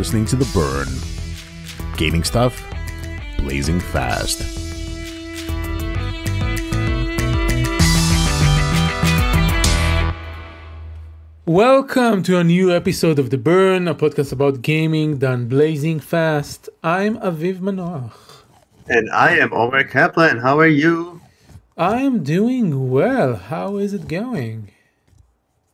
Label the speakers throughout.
Speaker 1: listening to The Burn. Gaming stuff, blazing fast.
Speaker 2: Welcome to a new episode of The Burn, a podcast about gaming done blazing fast. I'm Aviv Manoach.
Speaker 3: And I am Omer Kaplan. How are you?
Speaker 2: I'm doing well. How is it going?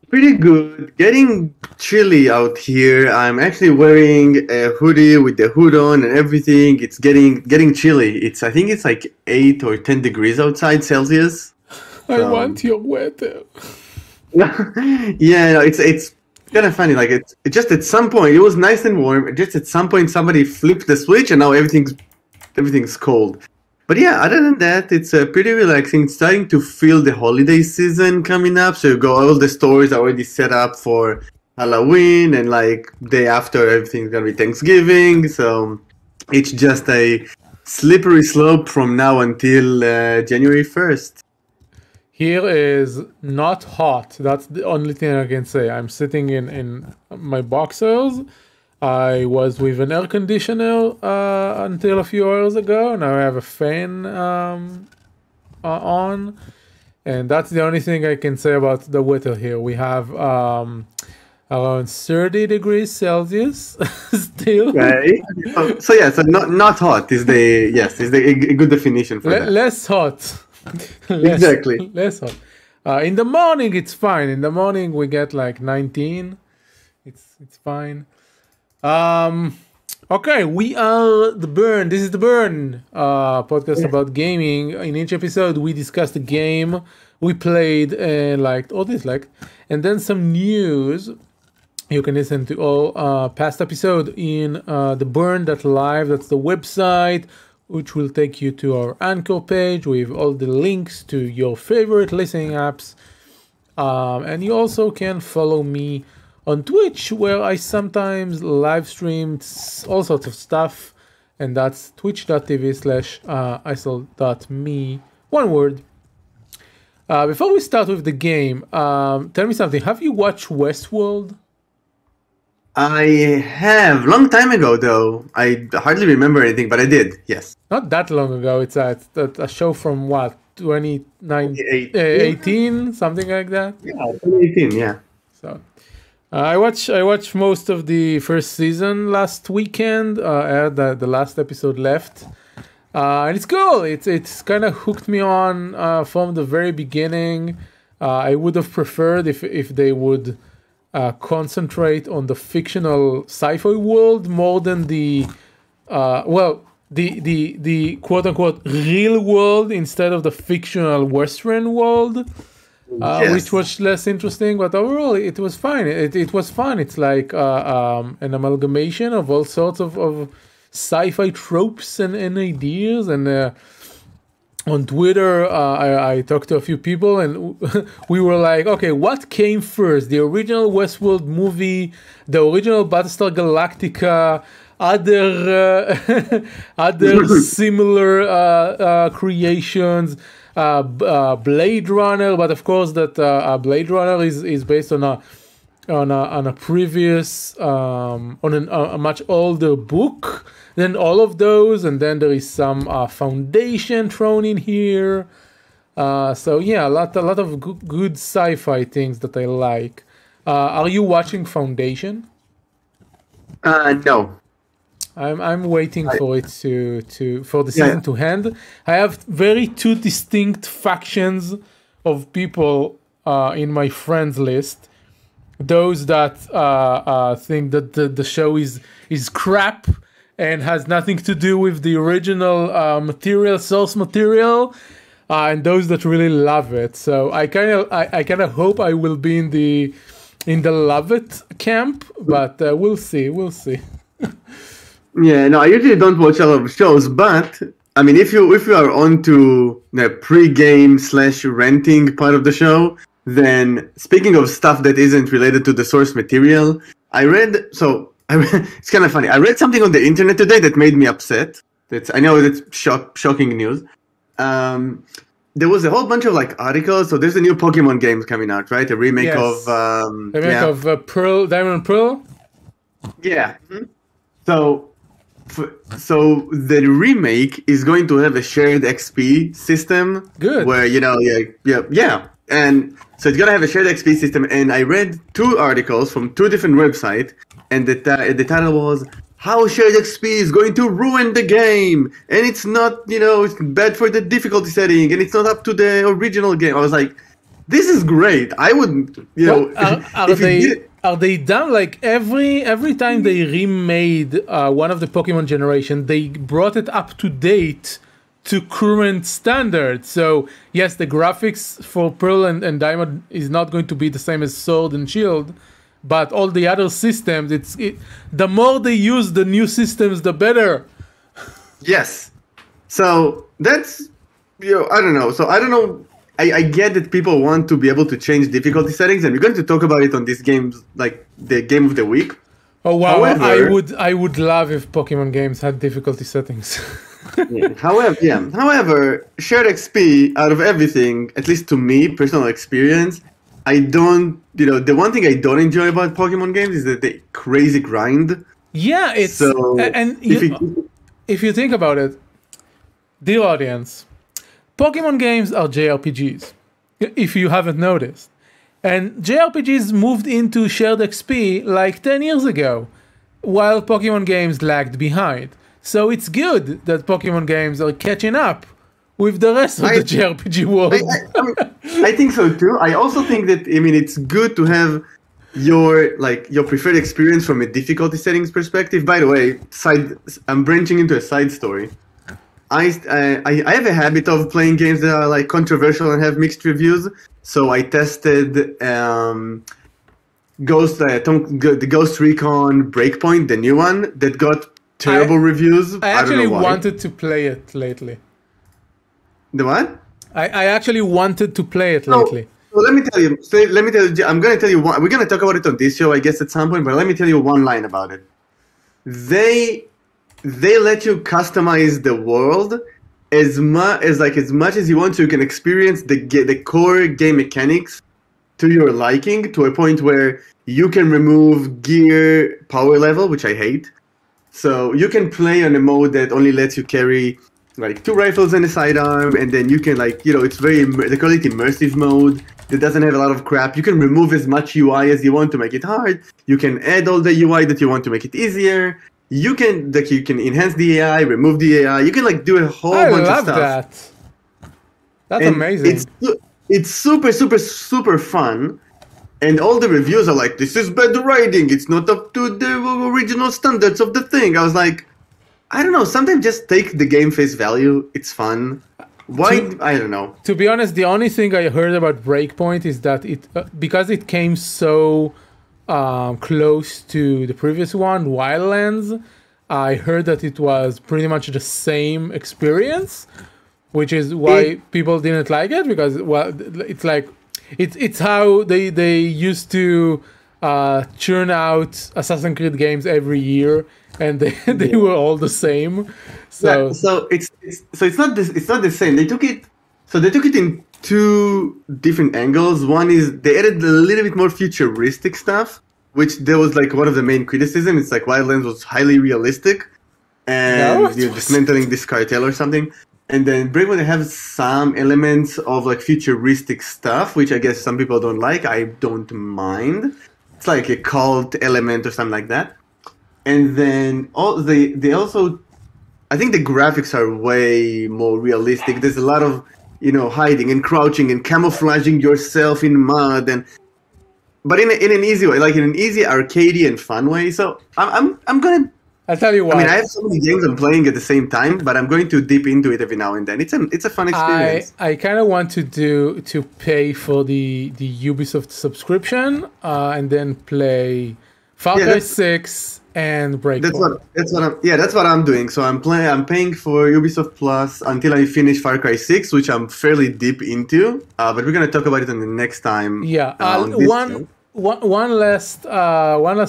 Speaker 3: Pretty good. Getting chilly out here. I'm actually wearing a hoodie with the hood on and everything. It's getting chilly. I think it's like 8 or 10 degrees outside Celsius.
Speaker 2: I want your weather.
Speaker 3: Yeah, no, it's kind of funny. Like it just at some point it was nice and warm. Just at some point somebody flipped the switch and now everything's cold. But yeah, other than that, it's pretty relaxing. It's starting to feel the holiday season coming up. So all the stores are already set up for Halloween, and like day after everything's gonna be Thanksgiving. So it's just a slippery slope from now until January 1st.
Speaker 2: Here is not hot. That's the only thing I can say. I'm sitting in my boxers. I was with an air conditioner until a few hours ago. Now I have a fan on. And that's the only thing I can say about the weather here. We have around 30 degrees Celsius still.
Speaker 3: Right. So not hot is a good definition for that.
Speaker 2: Less hot.
Speaker 3: Exactly.
Speaker 2: Less hot. In the morning it's fine. In the morning we get like 19. It's fine. Okay, we are The Burn. This is The Burn, podcast about gaming. In each episode, we discuss the game we played and liked or disliked, and then some news. You can listen to all past episode in The Burn.live. That's the website, which will take you to our Anchor page with all the links to your favorite listening apps. And you also can follow me on Twitch, where I sometimes live stream all sorts of stuff, and that's twitch.tv/icel.me. One word. Before we start with the game, tell me something. Have you watched Westworld?
Speaker 3: I have. Long time ago, though. I hardly remember anything, but I did, yes.
Speaker 2: Not that long ago. It's a show from what, 2018, something like that?
Speaker 3: Yeah, 2018, yeah.
Speaker 2: So I watched most of the first season last weekend. I had the last episode left, and it's cool. It's kind of hooked me on from the very beginning. I would have preferred if they would concentrate on the fictional sci-fi world more than the quote unquote real world instead of the fictional Western world.
Speaker 3: Yes.
Speaker 2: Which was less interesting, but overall it was fine. It was fun. It's like an amalgamation of all sorts of sci-fi tropes and ideas. And on Twitter, I talked to a few people, and we were like, okay, what came first? The original Westworld movie, the original Battlestar Galactica, other similar creations. Blade Runner, but of course that Blade Runner is based on a previous on a much older book than all of those, and then there is some Foundation thrown in here. So yeah, a lot of good sci-fi things that I like. Are you watching Foundation?
Speaker 3: No.
Speaker 2: I'm waiting for it for the season to end. I have two distinct factions of people in my friends list. Those that think that the show is crap and has nothing to do with the original source material, and those that really love it. So I kind of hope I will be in the love it camp, but we'll see.
Speaker 3: Yeah, no, I usually don't watch a lot of shows, but I mean, if you are onto the pre-game / renting part of the show, then speaking of stuff that isn't related to the source material, it's kind of funny. I read something on the internet today that made me upset. I know that's shocking news. There was a whole bunch of like articles. So there's a new Pokemon game coming out, right? A remake of
Speaker 2: Pearl, Diamond and Pearl.
Speaker 3: Yeah. Mm-hmm. So, so the remake is going to have a shared XP system.
Speaker 2: Good.
Speaker 3: Where yeah, and so it's gonna have a shared XP system. And I read 2 articles from 2 different websites, and the title was "How Shared XP is Going to Ruin the Game," and it's not, it's bad for the difficulty setting, and it's not up to the original game. I was like, this is great. I would,
Speaker 2: Are they done like every time they remade one of the Pokemon generation, they brought it up to date to current standards? So yes, the graphics for Pearl and Diamond is not going to be the same as Sword and Shield, but all the other systems, the more they use the new systems, the better.
Speaker 3: Yes. So that's, I don't know. So I don't know. I get that people want to be able to change difficulty settings, and we're going to talk about it on these games, like the game of the week.
Speaker 2: Oh wow!
Speaker 3: However,
Speaker 2: I would love if Pokemon games had difficulty settings.
Speaker 3: However, shared XP out of everything, at least to me, personal experience, I don't. The one thing I don't enjoy about Pokemon games is that they crazy grind.
Speaker 2: Yeah, it's
Speaker 3: so.
Speaker 2: And if you think about it, dear audience, Pokemon games are JRPGs, if you haven't noticed. And JRPGs moved into shared XP like 10 years ago, while Pokemon games lagged behind. So it's good that Pokemon games are catching up with the rest of the JRPG world.
Speaker 3: I think so too. I also think that, it's good to have your preferred experience from a difficulty settings perspective. By the way, I'm branching into a side story. I have a habit of playing games that are like controversial and have mixed reviews. So I tested the Ghost Recon Breakpoint, the new one that got terrible reviews.
Speaker 2: I actually wanted to play it lately.
Speaker 3: The what?
Speaker 2: I actually wanted to play it lately.
Speaker 3: So let me tell you. I'm going to tell you. We're going to talk about it on this show, I guess, at some point. But let me tell you one line about it. They let you customize the world as much as you want, so you can experience the core game mechanics to your liking, to a point where you can remove gear power level, which I hate. So you can play on a mode that only lets you carry like 2 rifles and a sidearm, and then you can it's they call it immersive mode. That doesn't have a lot of crap. You can remove as much UI as you want to make it hard. You can add all the UI that you want to make it easier. You can enhance the AI, remove the AI. You can do a whole bunch of stuff.
Speaker 2: I love that. That's amazing.
Speaker 3: It's super, super, super fun. And all the reviews are like, this is bad writing. It's not up to the original standards of the thing. I was like, I don't know. Sometimes just take the game face value. It's fun. Why? I don't know.
Speaker 2: To be honest, the only thing I heard about Breakpoint is that because it came so close to the previous one, Wildlands, I heard that it was pretty much the same experience, which is why people didn't like it, because it's like it's how they used to churn out Assassin's Creed games every year, and they were all the same. So
Speaker 3: it's not the same. They took it in 2 different angles. One is they added a little bit more futuristic stuff, which there was one of the main criticism. It's like Wildlands was highly realistic, and you're dismantling this cartel or something. And then Breakpoint, they have some elements of futuristic stuff, which I guess some people don't like. I don't mind. It's like a cult element or something like that. And then they also, I think the graphics are way more realistic. There's a lot of hiding and crouching and camouflaging yourself in mud, but in an easy way, in an easy arcadey and fun way. So I'm gonna.
Speaker 2: I'll tell you what.
Speaker 3: I have so many games I'm playing at the same time, but I'm going to dip into it every now and then. It's a fun experience.
Speaker 2: I kind of want to pay for the Ubisoft subscription and then play Far Cry 6 and Breakpoint.
Speaker 3: That's what I'm doing. So I'm paying for Ubisoft Plus until I finish Far Cry 6, which I'm fairly deep into. But we're gonna talk about it on the next time.
Speaker 2: Yeah. One last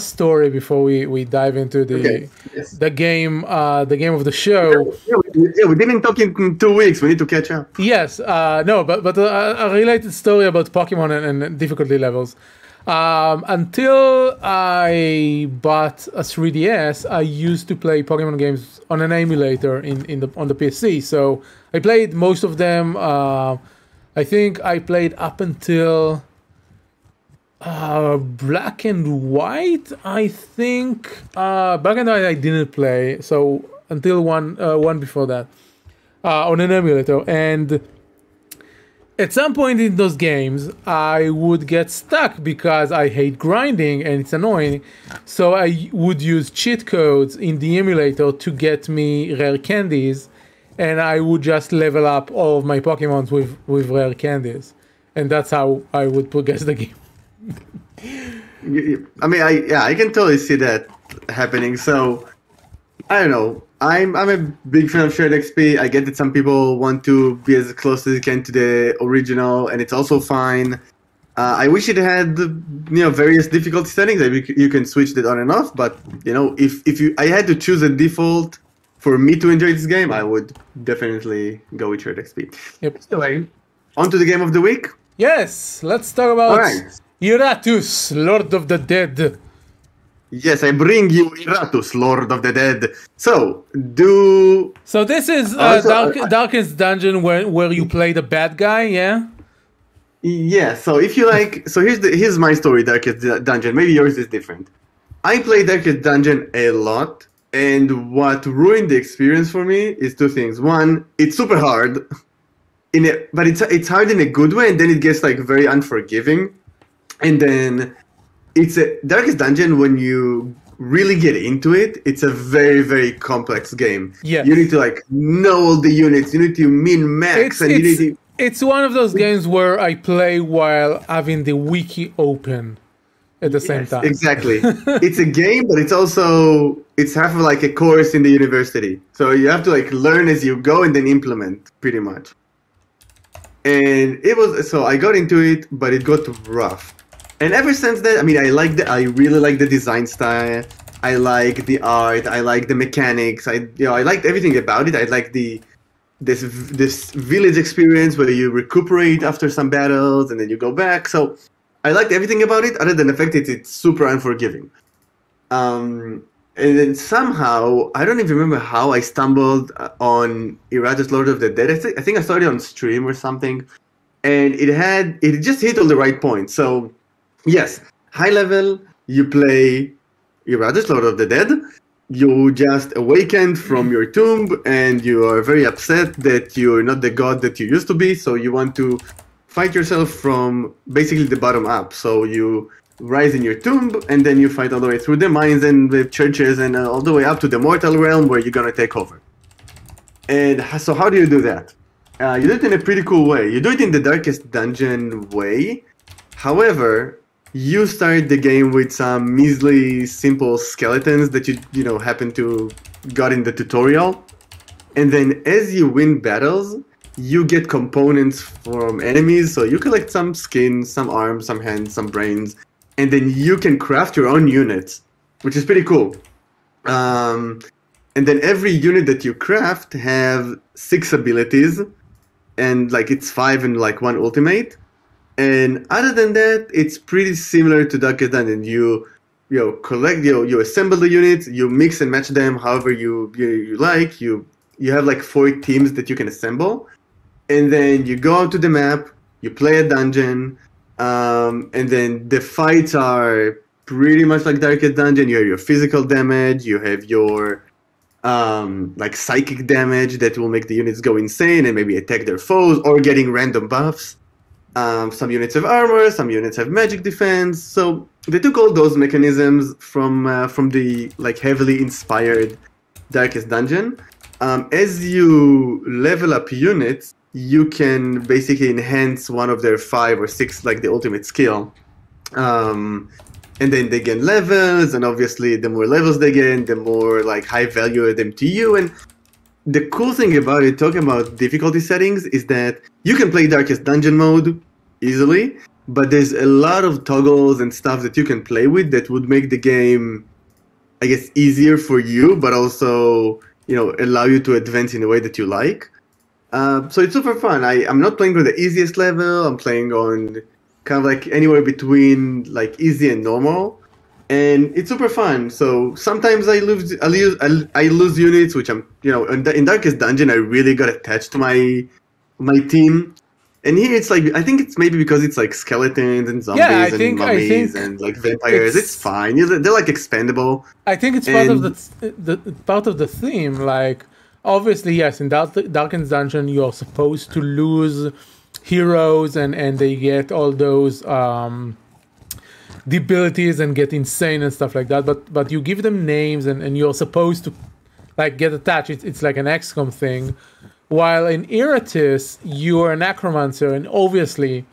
Speaker 2: story before we dive into the game of the show.
Speaker 3: We didn't talk in 2 weeks. We need to catch up.
Speaker 2: Yes. No, but a related story about Pokemon and difficulty levels. Until I bought a 3DS, I used to play Pokemon games on an emulator on the PC. So I played most of them. I think I played up until Black and White. I think Black and White I didn't play. So until one before that on an emulator. And at some point in those games, I would get stuck because I hate grinding and it's annoying. So I would use cheat codes in the emulator to get me rare candies, and I would just level up all of my Pokemons with rare candies. And that's how I would progress the game.
Speaker 3: I mean, I can totally see that happening. So, I don't know. I'm a big fan of shared XP. I get that some people want to be as close as you can to the original, and it's also fine. I wish it had various difficulty settings that you can switch that on and off. But if I had to choose a default for me to enjoy this game, I would definitely go with shared XP.
Speaker 2: Yep.
Speaker 3: Anyway, on to the game of the week.
Speaker 2: Yes, let's talk about
Speaker 3: right.
Speaker 2: Iratus, Lord of the Dead.
Speaker 3: Yes, I bring you Iratus, Lord of the Dead. So
Speaker 2: this is Darkest Dungeon where you play the bad guy, yeah?
Speaker 3: Yeah, so if you like... So here's my story, Darkest Dungeon. Maybe yours is different. I play Darkest Dungeon a lot, and what ruined the experience for me is two things. One, it's super hard, but it's hard in a good way, and then it gets very unforgiving. And then... It's a Darkest Dungeon, when you really get into it, it's a very, very complex game.
Speaker 2: Yes.
Speaker 3: You need to know all the units, you need to min-max,
Speaker 2: It's one of those games where I play while having the wiki open at the same time.
Speaker 3: Exactly. It's a game, but it's half of a course in the university. So you have to learn as you go and then implement, pretty much. And I got into it, but it got rough. And ever since then, I mean, I really like the design style. I like the art. I like the mechanics. I liked everything about it. I like this village experience where you recuperate after some battles and then you go back. So I liked everything about it, other than the fact that it's super unforgiving. And then somehow, I don't even remember how I stumbled on Iratus, Lord of the Dead. I think I started on stream or something, and it just hit all the right points. So. Yes, high level, you play Iratus, Lord of the Dead. You just awakened from your tomb, and you are very upset that you're not the god that you used to be, so you want to fight yourself from basically the bottom up. So you rise in your tomb, and then you fight all the way through the mines and the churches, and all the way up to the mortal realm where you're going to take over. And so how do you do that? You do it in a pretty cool way. You do it in the Darkest Dungeon way. However... You start the game with some measly, simple skeletons that you happen to got in the tutorial. And then as you win battles, you get components from enemies. So you collect some skin, some arms, some hands, some brains. And then you can craft your own units, which is pretty cool. And then every unit that you craft have 6 abilities. And it's 5 and 1 ultimate. And other than that, it's pretty similar to Darkest Dungeon. You collect, you assemble the units, you mix and match them however you like. You have 4 teams that you can assemble, and then you go out to the map, you play a dungeon, and then the fights are pretty much like Darkest Dungeon. You have your physical damage, you have your psychic damage that will make the units go insane and maybe attack their foes or getting random buffs. Some units have armor, some units have magic defense. So they took all those mechanisms from the heavily inspired Darkest Dungeon. As you level up units, you can basically enhance one of their 5 or 6, the ultimate skill. And then they gain levels, and obviously the more levels they gain, the more high value them to you. And the cool thing about it, talking about difficulty settings, is that you can play Darkest Dungeon mode easily, but there's a lot of toggles and stuff that you can play with that would make the game, I guess, easier for you, but also, allow you to advance in a way that you like. So it's super fun. I'm not playing on the easiest level. I'm playing on kind of like anywhere between like easy and normal, and it's super fun. So sometimes I lose units, which I'm in Darkest Dungeon I really got attached to my team. And here it's like, I think it's maybe because it's like skeletons and zombies and mummies and like vampires. It's fine. They're like expendable.
Speaker 2: I think it's part of the part of the theme. Like, obviously, yes, in Darkest Dungeon, you're supposed to lose heroes and they get all those abilities and get insane and stuff like that. But you give them names and you're supposed to like get attached. It's like an XCOM thing. While in Iratus, you're a necromancer, and obviously,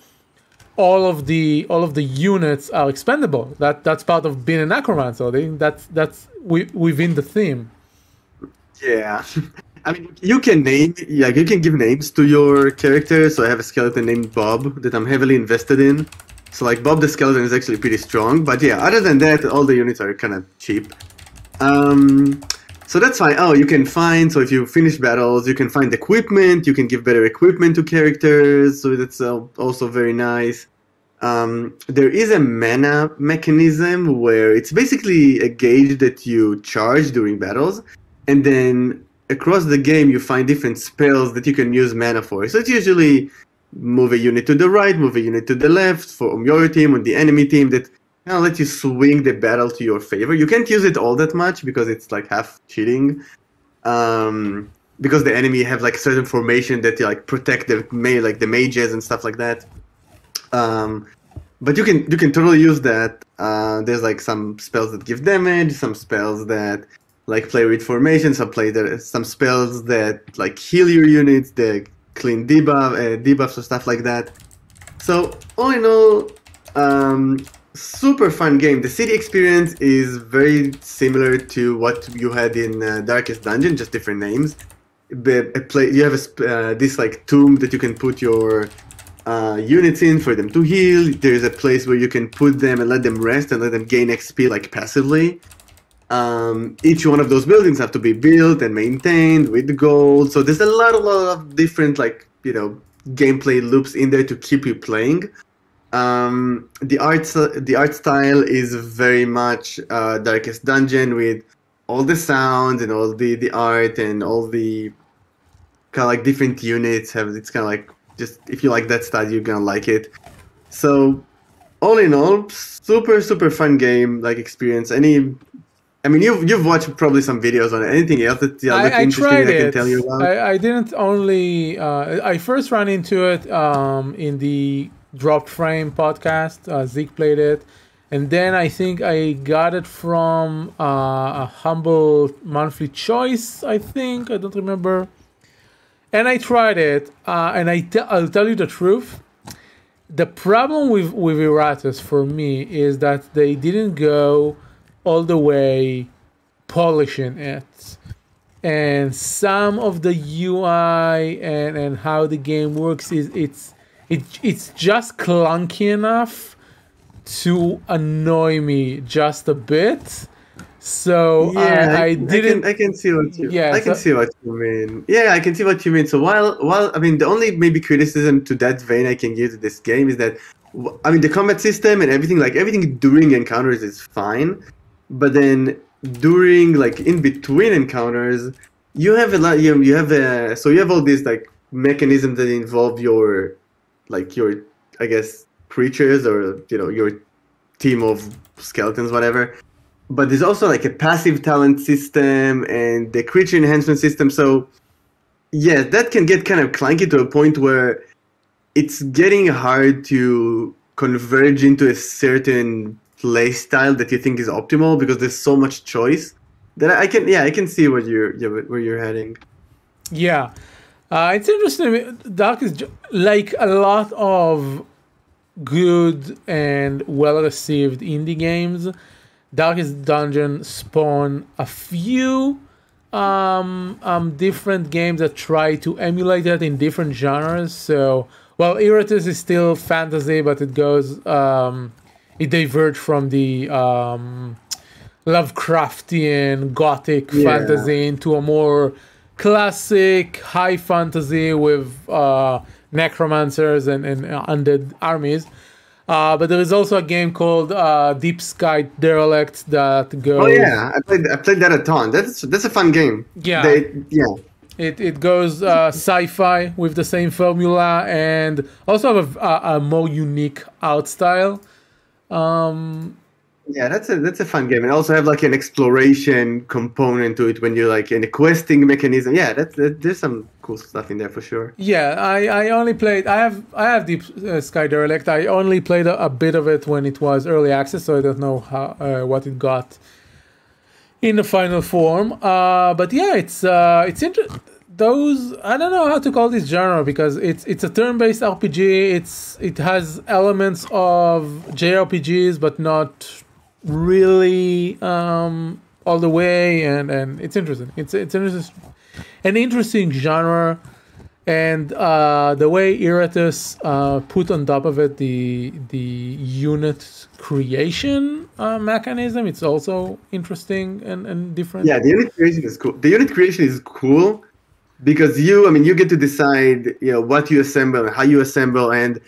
Speaker 2: all of the units are expendable. That's part of being a necromancer. That's within the theme.
Speaker 3: Yeah, I mean, you can give names to your character. So I have a skeleton named Bob that I'm heavily invested in. So like Bob the skeleton is actually pretty strong. But yeah, other than that, all the units are kind of cheap. So that's fine. Oh, you can find, so if you finish battles, you can find equipment, you can give better equipment to characters, so that's also very nice. There is a mana mechanism where it's basically a gauge that you charge during battles, and then across the game you find different spells that you can use mana for. So it's usually move a unit to the right, move a unit to the left, on your team, on the enemy team, that kind of let you swing the battle to your favor. You can't use it all that much because it's like half cheating. Because the enemy have like certain formation that like protect the mages and stuff like that. But you can totally use that. There's like some spells that give damage, some spells that like play with formation, some spells that like heal your units, they clean debuffs or stuff like that. So all in all, super fun game. The city experience is very similar to what you had in Darkest Dungeon, just different names. You have this like tomb that you can put your units in for them to heal. There's a place where you can put them and let them rest and let them gain XP like passively. Each one of those buildings have to be built and maintained with gold. So there's a lot of different gameplay loops in there to keep you playing. The art style is very much Darkest Dungeon, with all the sounds and all the art and all the kind of like different units. It's kind of like, just if you like that style, you're gonna like it. So all in all, super fun game, like experience. I mean, you've watched probably some videos on it. Anything else that's interesting I can tell you about?
Speaker 2: I didn't only I first ran into it in the Dropped Frame podcast. Zeke played it, and then I think I got it from a Humble Monthly Choice. I don't remember. And I tried it, and I'll tell you the truth. The problem with Iratus for me is that they didn't go all the way polishing it, and some of the UI and how the game works it's just clunky enough to annoy me just a bit. So
Speaker 3: yeah,
Speaker 2: I didn't.
Speaker 3: I can see what you. Yeah, I can see what you mean. Yeah, I can see what you mean. So while I mean, the only maybe criticism to that vein I can give to this game is that, I mean, the combat system and everything during encounters is fine, but then during, like, in between encounters, you have a lot. You have all these like mechanisms that involve your I guess creatures, or your team of skeletons, whatever. But there's also like a passive talent system and the creature enhancement system. So yeah, that can get kind of clunky to a point where it's getting hard to converge into a certain play style that you think is optimal, because there's so much choice that I can see where you're heading.
Speaker 2: Yeah, it's interesting. Dark is like a lot of good and well-received indie games. Darkest Dungeon spawn a few different games that try to emulate that in different genres. So, well, Iratus is still fantasy, but it goes it diverged from the Lovecraftian gothic fantasy into a more classic high fantasy with necromancers and undead armies. But there is also a game called Deep Sky Derelict that goes.
Speaker 3: Oh yeah, I played that a ton. That's a fun game.
Speaker 2: Yeah.
Speaker 3: Yeah.
Speaker 2: It goes sci-fi with the same formula and also have a more unique art style.
Speaker 3: Yeah, that's a fun game, and also have like an exploration component to it when you're like in a questing mechanism. Yeah, there's some cool stuff in there for sure.
Speaker 2: Yeah, I only played. I have Deep Sky Derelict. I only played a bit of it when it was early access, so I don't know how what it got in the final form. But yeah, it's interesting. Those, I don't know how to call this genre because it's a turn-based RPG. It has elements of JRPGs, but not really all the way, and it's interesting. It's an interesting genre, and the way Iratus put on top of it the unit creation mechanism, it's also interesting and different.
Speaker 3: Yeah, the unit creation is cool. The unit creation is cool because you get to decide what you assemble and how you assemble, and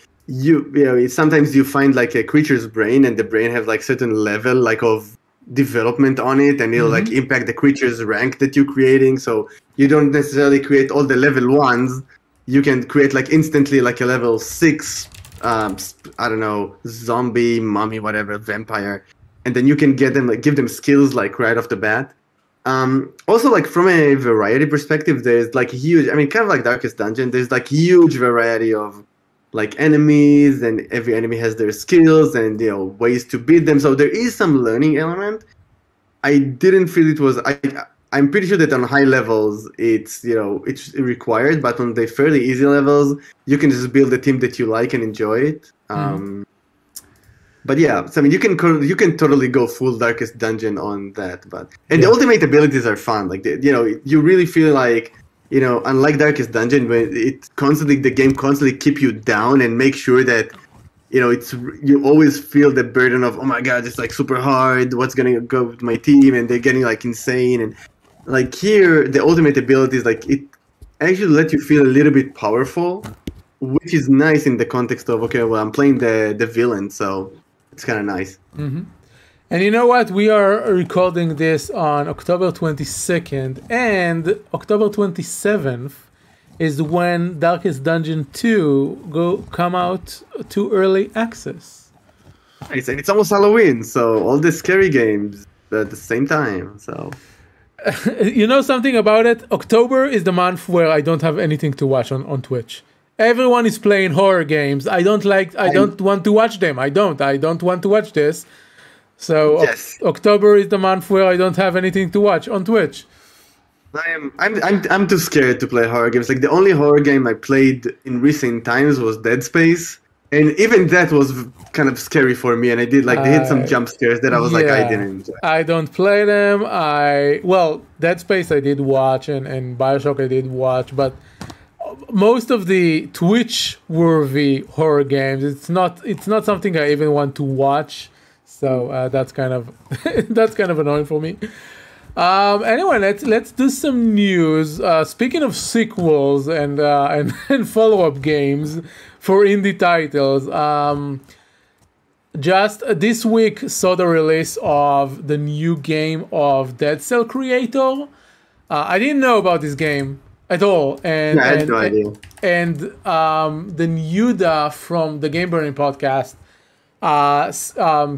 Speaker 3: sometimes you find like a creature's brain, and the brain have like certain level like of development on it, and it'll like impact the creature's rank that you're creating. So you don't necessarily create all the level ones. You can create like instantly like a level 6 I don't know, zombie, mummy, whatever, vampire, and then you can give them skills like right off the bat. Also, like from a variety perspective, there's like huge. I mean, kind of like Darkest Dungeon. There's like huge variety of like enemies, and every enemy has their skills and ways to beat them. So there is some learning element. I didn't feel it was. I'm pretty sure that on high levels it's required, but on the fairly easy levels you can just build a team that you like and enjoy it. But yeah, so I mean, you can totally go full Darkest Dungeon on that. The ultimate abilities are fun. Like you really feel like unlike Darkest Dungeon, where the game constantly keep you down and make sure that you always feel the burden of, oh my god, it's like super hard. What's gonna go with my team? And they're getting like insane. And like here, the ultimate abilities like it actually let you feel a little bit powerful, which is nice in the context of I'm playing the villain, so. It's kind of nice.
Speaker 2: Mm-hmm. And you know what? We are recording this on October 22nd, and October 27th is when Darkest Dungeon 2 come out to early access.
Speaker 3: Nice, and it's almost Halloween, so all the scary games at the same time. So,
Speaker 2: you know something about it? October is the month where I don't have anything to watch on Twitch. Everyone is playing horror games. I don't want to watch them. I don't want to watch this. So
Speaker 3: yes.
Speaker 2: October is the month where I don't have anything to watch on Twitch.
Speaker 3: I'm too scared to play horror games. Like the only horror game I played in recent times was Dead Space, and even that was kind of scary for me. And I did they hit some jump scares that I was like, I didn't enjoy.
Speaker 2: I don't play them. Dead Space I did watch, and BioShock I did watch, but most of the Twitch-worthy horror games, it's not something I even want to watch. So that's kind of annoying for me. Anyway, let's do some news. Speaking of sequels and follow-up games for indie titles, just this week saw the release of the new game of Dead Cell creator. I didn't know about this game at all, and
Speaker 3: I had no idea.
Speaker 2: And then Yuda from the Game Burning podcast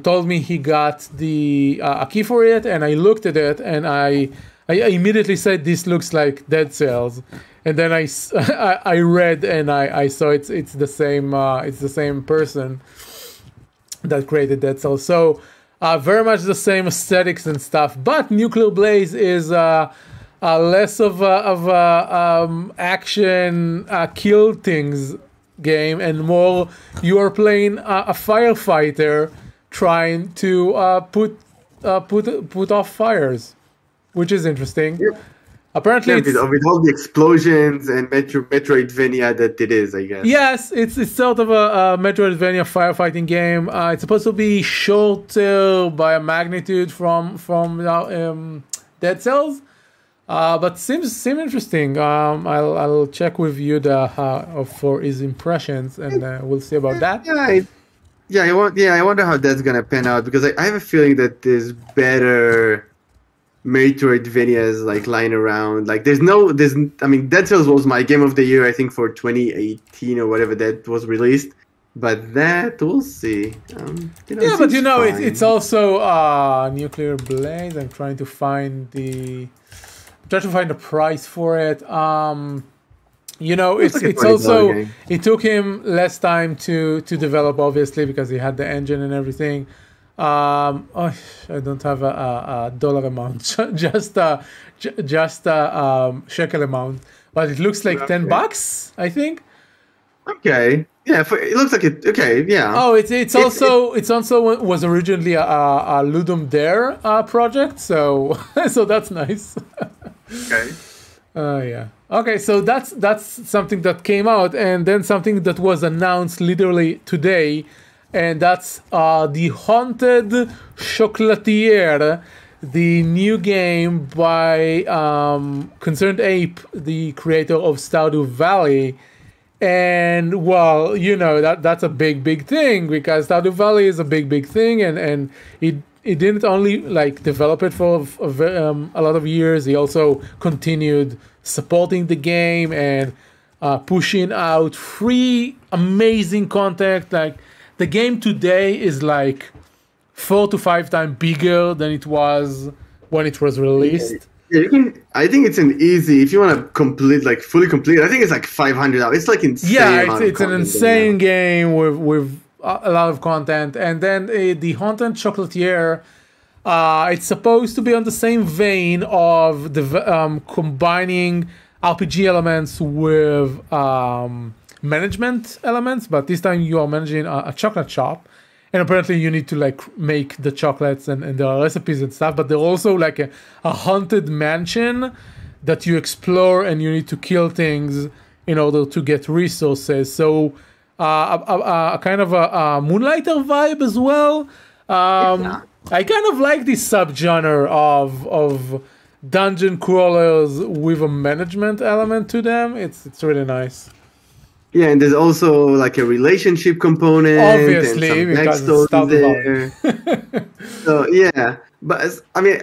Speaker 2: told me he got a key for it, and I looked at it, and I immediately said, "This looks like Dead Cells," and then I read and I saw it's the same person that created Dead Cells. So very much the same aesthetics and stuff, but Nuclear Blaze is less of a action kill things game, and more you are playing a firefighter trying to put off fires, which is interesting.
Speaker 3: Yep.
Speaker 2: Apparently,
Speaker 3: with all the explosions and Metroidvania that it is, I guess.
Speaker 2: Yes, it's sort of a Metroidvania firefighting game. It's supposed to be shorter by a magnitude from Dead Cells. But seems interesting. I'll check with you for his impressions, and we'll see about that.
Speaker 3: Yeah, I wonder how that's gonna pan out because I have a feeling that there's better Metroidvanias like lying around. Like I mean, Dead Cells was my game of the year, I think, for 2018 or whatever that was released. But that we'll see.
Speaker 2: Yeah, but
Speaker 3: fine.
Speaker 2: it's also Nuclear Blaze. I'm trying to find the price for it.
Speaker 3: It's like a
Speaker 2: it's
Speaker 3: $20
Speaker 2: also
Speaker 3: game.
Speaker 2: it took him less time to develop, obviously, because he had the engine and everything. I don't have a dollar amount, just shekel amount, but it looks like
Speaker 3: Okay.
Speaker 2: $10, I think.
Speaker 3: Okay. Yeah, it looks like it. Okay, yeah.
Speaker 2: Oh, it's also was originally a Ludum Dare project, so so that's nice.
Speaker 3: Okay.
Speaker 2: Yeah. Okay, so that's something that came out, and then something that was announced literally today, and that's the Haunted Chocolatier, the new game by Concerned Ape, the creator of Stardew Valley. And well, that's a big thing, because Stardew Valley is a big thing, and it didn't only like develop it for a lot of years. He also continued supporting the game and pushing out free amazing content. Like, the game today is like 4 to 5 times bigger than it was when it was released.
Speaker 3: Yeah, I think it's an easy, if you want to fully complete. I think it's like $500. It's like insane.
Speaker 2: Yeah, it's an insane game with a lot of content. And then the Haunted Chocolatier, it's supposed to be on the same vein of the combining RPG elements with management elements, but this time you are managing a chocolate shop. And apparently you need to like make the chocolates, and there are recipes and stuff, but they're also like a haunted mansion that you explore, and you need to kill things in order to get resources. So a kind of a Moonlighter vibe as well. I kind of like this subgenre of dungeon crawlers with a management element to them. It's really nice.
Speaker 3: Yeah, and there's also like a relationship component,
Speaker 2: obviously,
Speaker 3: and some
Speaker 2: because
Speaker 3: backstory there. So yeah, but I mean,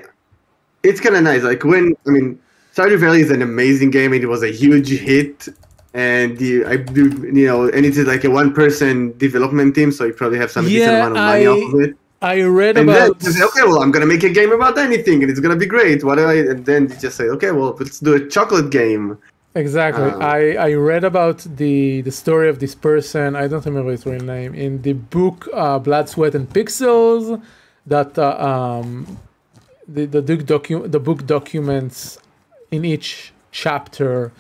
Speaker 3: it's kind of nice. Like Stardew Valley is an amazing game, and it was a huge hit. And and it's like a one-person development team, so you probably have some decent amount of money off of it.
Speaker 2: I read
Speaker 3: and
Speaker 2: about.
Speaker 3: Then you say, okay, well, I'm gonna make a game about anything, and it's gonna be great. And then you just say, okay, well, let's do a chocolate game.
Speaker 2: Exactly. I read about the story of this person. I don't remember his real name in the book Blood, Sweat, and Pixels. That the book documents in each chapter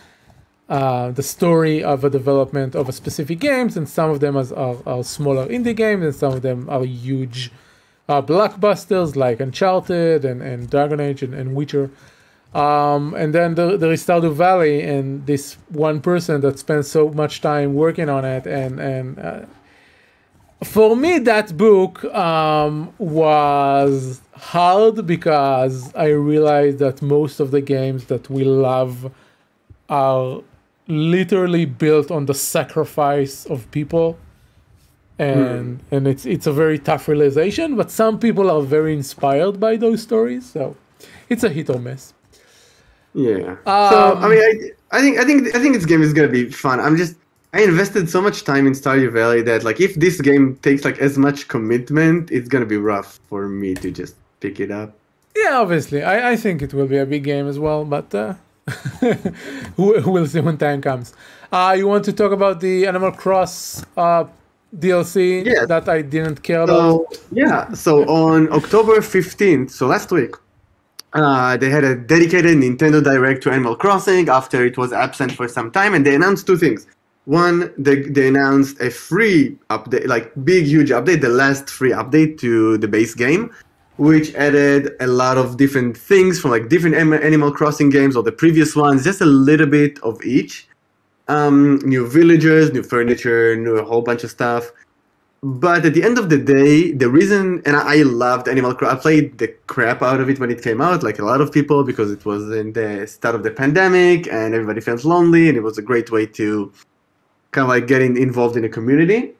Speaker 2: the story of a development of a specific games, and some of them are smaller indie games, and some of them are huge blockbusters like Uncharted and Dragon Age and Witcher. And then there is Stardew Valley, and this one person that spends so much time working on it, and for me that book was hard, because I realized that most of the games that we love are literally built on the sacrifice of people, and it's a very tough realization, but some people are very inspired by those stories, so it's a hit or miss.
Speaker 3: Yeah. So I mean, I think this game is gonna be fun. I invested so much time in Stardew Valley that like if this game takes like as much commitment, it's gonna be rough for me to just pick it up.
Speaker 2: Yeah, obviously, I think it will be a big game as well, but we'll see when time comes. You want to talk about the Animal Cross DLC that I didn't care about?
Speaker 3: Yeah. So on October 15th, so last week. They had a dedicated Nintendo Direct to Animal Crossing after it was absent for some time, and they announced 2 things. One, they announced a free update, like big, huge update, the last free update to the base game, which added a lot of different things from like different Animal Crossing games or the previous ones, just a little bit of each. New villagers, new furniture, a whole bunch of stuff. But at the end of the day, the reason, and I loved Animal Crossing, I played the crap out of it when it came out, like a lot of people, because it was in the start of the pandemic and everybody felt lonely, and it was a great way to kind of like get involved in a community.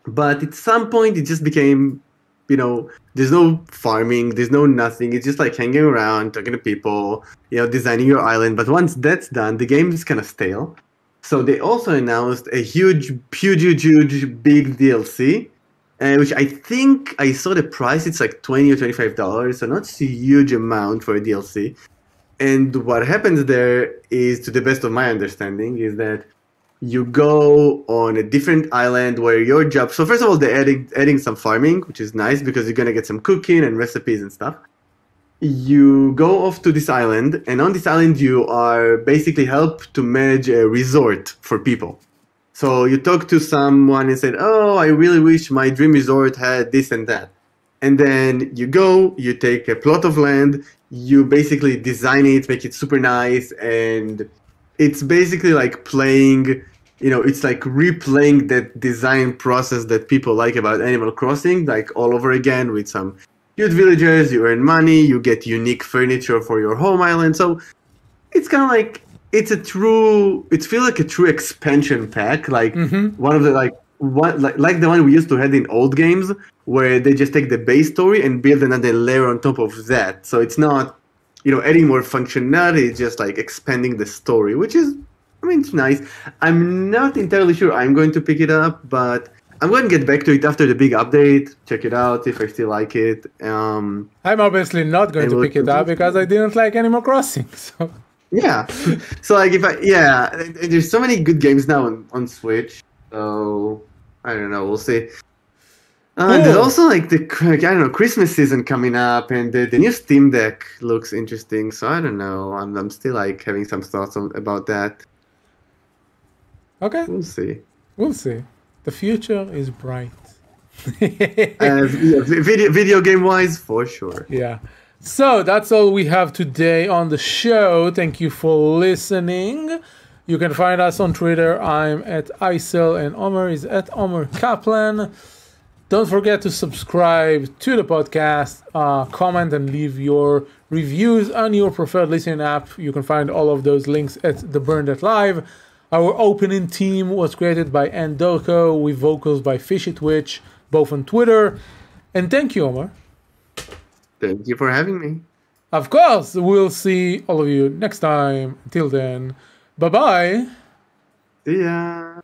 Speaker 3: But at some point, it just became, there's no farming, there's no nothing. It's just like hanging around, talking to people, designing your island. But once that's done, the game is kind of stale. So they also announced a huge big DLC, which I think I saw the price. It's like $20 or $25, so not a huge amount for a DLC. And what happens there is, to the best of my understanding, is that you go on a different island where your job. So first of all, they're adding some farming, which is nice because you're gonna get some cooking and recipes and stuff. You go off to this island, and on this island you are basically help to manage a resort for people. So you talk to someone and said, "Oh, I really wish my dream resort had this and that." And then you go, you take a plot of land, you basically design it, make it super nice, and it's basically like playing, it's like replaying that design process that people like about Animal Crossing, like all over again with some cute villagers, you earn money, you get unique furniture for your home island. So it's kind of like, it feels like a true expansion pack, like one of the like the one we used to have in old games, where they just take the base story and build another layer on top of that. So it's not, adding more functionality, it's just like expanding the story, which is, it's nice. I'm not entirely sure I'm going to pick it up, but I'm going to get back to it after the big update, check it out if I still like it.
Speaker 2: I'm obviously not going to pick it up because I didn't like Animal Crossing. So.
Speaker 3: Yeah. So like there's so many good games now on Switch. So I don't know, we'll see. There's also like Christmas season coming up, and the new Steam Deck looks interesting. So I don't know. I'm still like having some thoughts about that.
Speaker 2: Okay.
Speaker 3: We'll see.
Speaker 2: The future is bright.
Speaker 3: Video game wise, for sure.
Speaker 2: Yeah. So that's all we have today on the show. Thank you for listening. You can find us on Twitter. I'm at Icel and Omer is at Omer Kaplan. Don't forget to subscribe to the podcast, comment and leave your reviews on your preferred listening app. You can find all of those links at theburn.live. Our opening theme was created by Andoko with vocals by Fishy Twitch, both on Twitter. And thank you, Omer.
Speaker 3: Thank you for having me.
Speaker 2: Of course, we'll see all of you next time. Until then, bye-bye.
Speaker 3: See ya.